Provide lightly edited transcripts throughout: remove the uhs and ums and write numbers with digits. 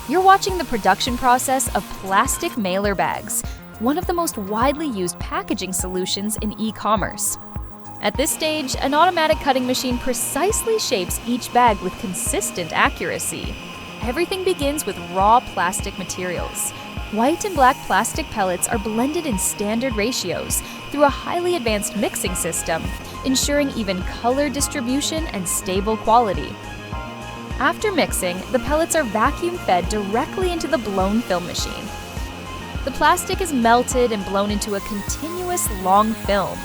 You're watching the production process of plastic mailer bags, one of the most widely used packaging solutions in e-commerce. At this stage, an automatic cutting machine precisely shapes each bag with consistent accuracy. Everything begins with raw plastic materials. White and black plastic pellets are blended in standard ratios through a highly advanced mixing system, ensuring even color distribution and stable quality. After mixing, the pellets are vacuum-fed directly into the blown film machine. The plastic is melted and blown into a continuous long film,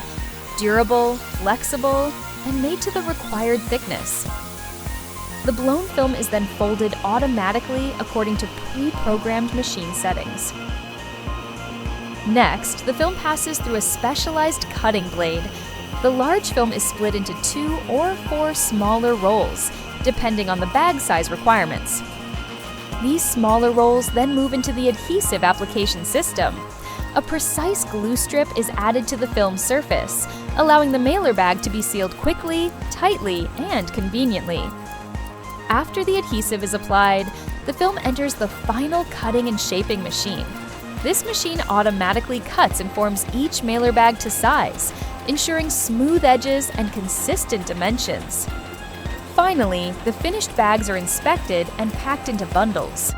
durable, flexible, and made to the required thickness. The blown film is then folded automatically according to pre-programmed machine settings. Next, the film passes through a specialized cutting blade. The large film is split into 2 or 4 smaller rolls, depending on the bag size requirements. These smaller rolls then move into the adhesive application system. A precise glue strip is added to the film surface, allowing the mailer bag to be sealed quickly, tightly, and conveniently. After the adhesive is applied, the film enters the final cutting and shaping machine. This machine automatically cuts and forms each mailer bag to size, ensuring smooth edges and consistent dimensions. Finally, the finished bags are inspected and packed into bundles.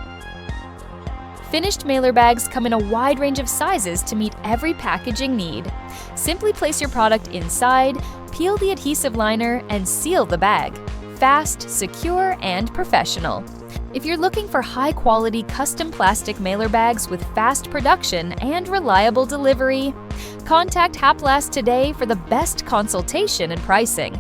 Finished mailer bags come in a wide range of sizes to meet every packaging need. Simply place your product inside, peel the adhesive liner, and seal the bag. Fast, secure, and professional. If you're looking for high-quality custom plastic mailer bags with fast production and reliable delivery, contact HAPLAST today for the best consultation and pricing.